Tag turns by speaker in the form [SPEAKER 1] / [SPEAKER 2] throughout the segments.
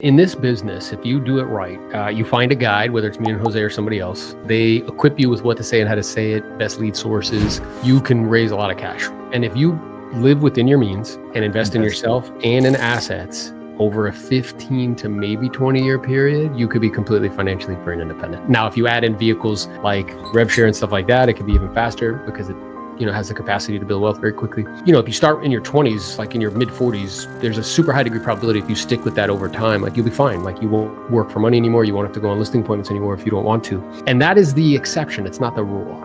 [SPEAKER 1] In this business, if you do it right, you find a guide, whether it's me and Jose or somebody else, they equip you with what to say and how to say it, best lead sources, you can raise a lot of cash. And if you live within your means and invest in yourself and in assets over a 15 to maybe 20-year period, you could be completely financially free and independent. Now, if you add in vehicles like rev share and stuff like that, it could be even faster because it has the capacity to build wealth very quickly. If you start in your 20s, like in your mid 40s, there's a super high degree probability if you stick with that over time, like you'll be fine. Like you won't work for money anymore. You won't have to go on listing appointments anymore if you don't want to. And that is the exception. It's not the rule.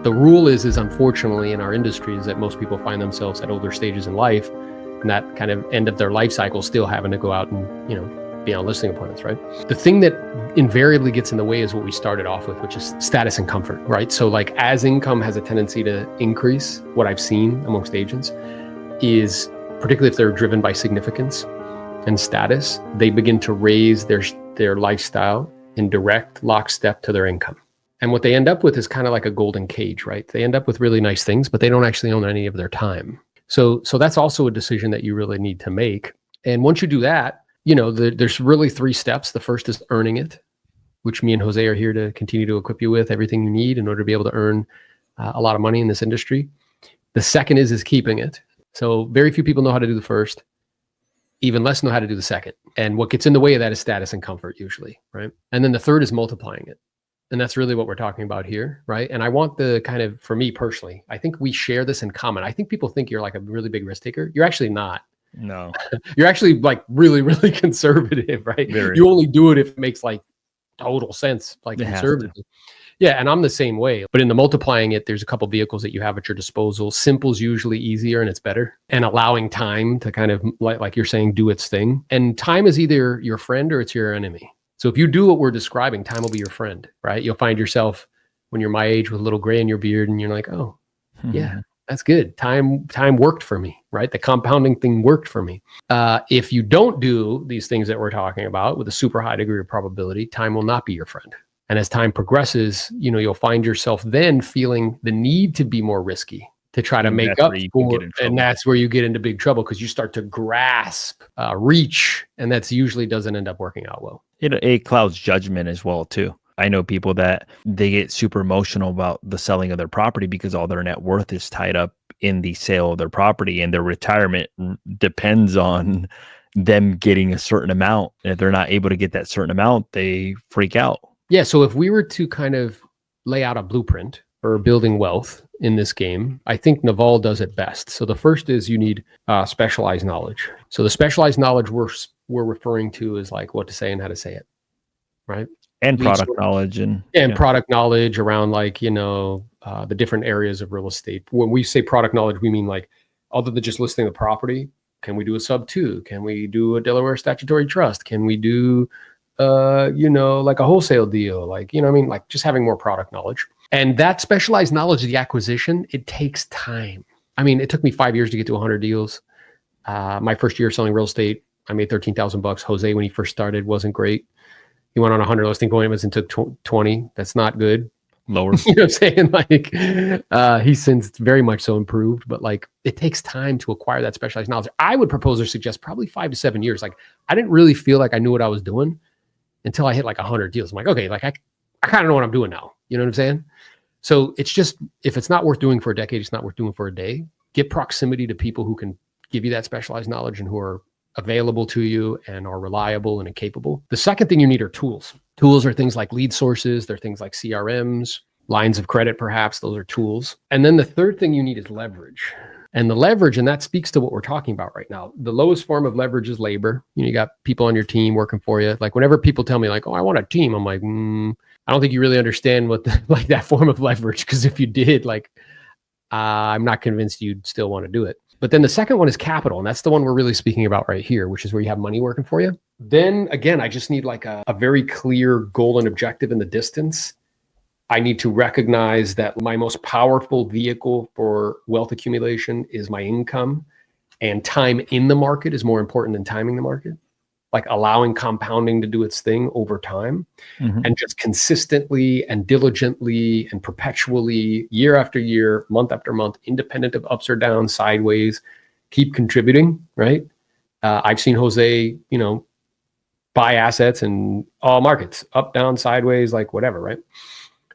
[SPEAKER 1] The rule is unfortunately in our industry is that most people find themselves at older stages in life and that kind of end of their life cycle still having to go out and, be on listing appointments, right? The thing that invariably gets in the way is what we started off with, which is status and comfort, right? So like as income has a tendency to increase, what I've seen amongst agents is, particularly if they're driven by significance and status, they begin to raise their lifestyle in direct lockstep to their income. And what they end up with is kind of like a golden cage, right? They end up with really nice things, but they don't actually own any of their time. So that's also a decision that you really need to make. And once you do that, there's really 3 steps. The first is earning it, which me and Jose are here to continue to equip you with everything you need in order to be able to earn a lot of money in this industry. The second is keeping it. So very few people know how to do the first, even less know how to do the second. And what gets in the way of that is status and comfort usually, right? And then the third is multiplying it. And that's really what we're talking about here, right? And I want for me personally, I think we share this in common. I think people think you're like a really big risk taker. You're actually not.
[SPEAKER 2] No.
[SPEAKER 1] You're actually like really, really conservative, right?
[SPEAKER 2] Very.
[SPEAKER 1] You only do it if it makes like total sense, like conservatively. Yeah, and I'm the same way. But in the multiplying it, there's a couple vehicles that you have at your disposal. Simple's usually easier and it's better. And allowing time to kind of, like you're saying, do its thing. And time is either your friend or it's your enemy. So if you do what we're describing, time will be your friend, right? You'll find yourself when you're my age with a little gray in your beard and you're like, oh, yeah, that's good. Time worked for me, right? The compounding thing worked for me. If you don't do these things that we're talking about with a super high degree of probability, time will not be your friend. And as time progresses, you'll find yourself then feeling the need to be more risky to try to make up for, and that's where you get into big trouble because you start to grasp, reach, and that's usually doesn't end up working out well.
[SPEAKER 2] It clouds judgment as well too. I know people that they get super emotional about the selling of their property because all their net worth is tied up in the sale of their property and their retirement depends on them getting a certain amount. And if they're not able to get that certain amount, they freak out.
[SPEAKER 1] Yeah. So if we were to kind of lay out a blueprint for building wealth in this game, I think Naval does it best. So the first is you need specialized knowledge. So the specialized knowledge we're referring to is like what to say and how to say it, right?
[SPEAKER 2] And product knowledge and
[SPEAKER 1] product knowledge around like, the different areas of real estate. When we say product knowledge, we mean like, other than just listing the property, can we do a sub 2? Can we do a Delaware statutory trust? Can we do, like a wholesale deal? Like, like just having more product knowledge. And that specialized knowledge, the acquisition, it takes time. I mean, it took me 5 years to get to 100 deals. My first year selling real estate, I made $13,000. Jose, when he first started, wasn't great. He went on 100 listing appointments and took 20. That's not good.
[SPEAKER 2] Lower.
[SPEAKER 1] You know what I'm saying? Like, he's since very much so improved, but like it takes time to acquire that specialized knowledge. I would propose or suggest probably 5 to 7 years. Like I didn't really feel like I knew what I was doing until I hit like 100 deals. I'm like, okay, like I kind of know what I'm doing now. You know what I'm saying? So it's just, if it's not worth doing for a decade, it's not worth doing for a day. Get proximity to people who can give you that specialized knowledge and who are available to you and are reliable and capable. The second thing you need are tools. Tools are things like lead sources. They're things like CRMs, lines of credit, perhaps. Those are tools. And then the third thing you need is leverage. And the leverage, and that speaks to what we're talking about right now. The lowest form of leverage is labor. You got people on your team working for you. Like whenever people tell me like, oh, I want a team, I'm like, I don't think you really understand what like that form of leverage. Because if you did, like, I'm not convinced you'd still want to do it. But then the second one is capital. And that's the one we're really speaking about right here, which is where you have money working for you. Then again, I just need like a very clear goal and objective in the distance. I need to recognize that my most powerful vehicle for wealth accumulation is my income, and time in the market is more important than timing the market. Like allowing compounding to do its thing over time, and just consistently and diligently and perpetually, year after year, month after month, independent of ups or downs, sideways, keep contributing, right? I've seen Jose, buy assets in all markets, up, down, sideways, like whatever, right?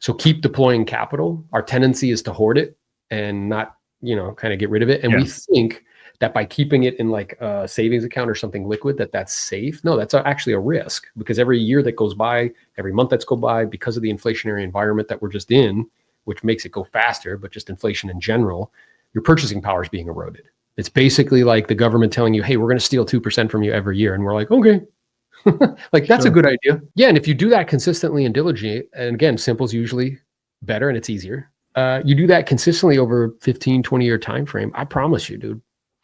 [SPEAKER 1] So keep deploying capital. Our tendency is to hoard it and not, kind of get rid of it. And we think that by keeping it in like a savings account or something liquid, that's safe. No, that's actually a risk, because every year that goes by, every month that's go by, because of the inflationary environment that we're just in, which makes it go faster, but just inflation in general, your purchasing power is being eroded. It's basically like the government telling you, hey, we're going to steal 2% from you every year. And we're like, okay, like that's a good idea. Yeah. And if you do that consistently and diligently, and again, simple's usually better and it's easier. You do that consistently over 15, 20-year time frame. I promise you, dude,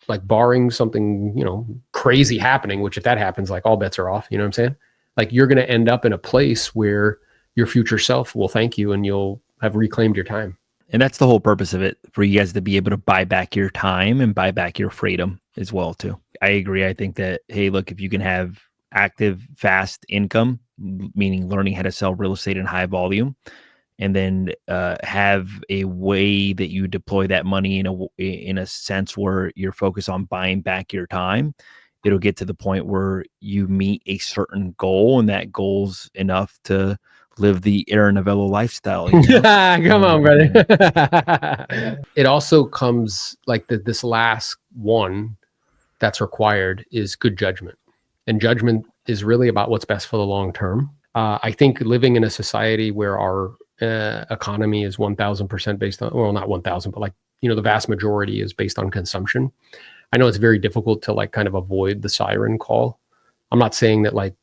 [SPEAKER 1] like barring something, crazy happening, which if that happens, like all bets are off, you know what I'm saying? Like you're going to end up in a place where your future self will thank you and you'll have reclaimed your time.
[SPEAKER 2] And that's the whole purpose of it, for you guys to be able to buy back your time and buy back your freedom as well too. I agree. I think that, hey, look, if you can have active, fast income, meaning learning how to sell real estate in high volume, and then have a way that you deploy that money in a sense where you're focused on buying back your time, it'll get to the point where you meet a certain goal, and that goal's enough to live the Aaron Novello lifestyle.
[SPEAKER 1] Come on, brother. It also comes like this last one that's required is good judgment. And judgment is really about what's best for the long term. I think living in a society where our economy is 1000% based on, well, not 1000, but like, the vast majority is based on consumption. I know it's very difficult to like kind of avoid the siren call. I'm not saying that like,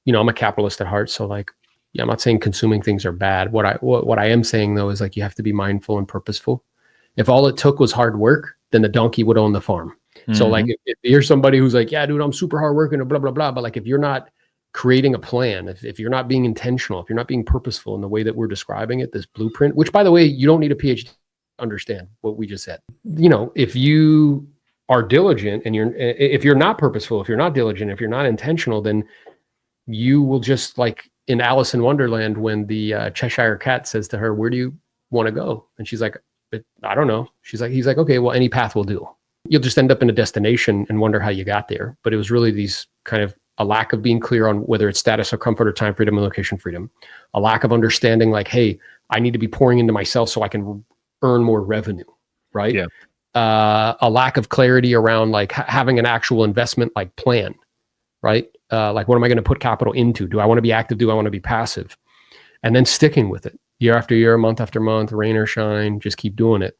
[SPEAKER 1] I'm a capitalist at heart. So like, yeah, I'm not saying consuming things are bad. What I am saying though is like you have to be mindful and purposeful. If all it took was hard work, then the donkey would own the farm. Mm-hmm. So like if you're somebody who's like, yeah, dude, I'm super hard working and blah, blah, blah. But like if you're not creating a plan, if you're not being intentional, if you're not being purposeful in the way that we're describing it, this blueprint, which by the way, you don't need a PhD to understand what we just said. If you are diligent and if you're not purposeful, if you're not diligent, if you're not intentional, then you will just like in Alice in Wonderland, when the Cheshire Cat says to her, where do you want to go? And she's like, I don't know. He's like, okay, well, any path will do. You'll just end up in a destination and wonder how you got there. But it was really these kind of a lack of being clear on whether it's status or comfort or time freedom and location freedom, a lack of understanding like, hey, I need to be pouring into myself so I can earn more revenue, right?
[SPEAKER 2] Yeah.
[SPEAKER 1] A lack of clarity around like having an actual investment like plan, right? Like, what am I going to put capital into? Do I want to be active? Do I want to be passive? And then sticking with it year after year, month after month, rain or shine, just keep doing it.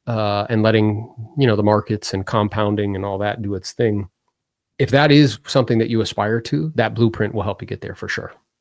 [SPEAKER 1] And letting, the markets and compounding and all that do its thing. If that is something that you aspire to, that blueprint will help you get there for sure.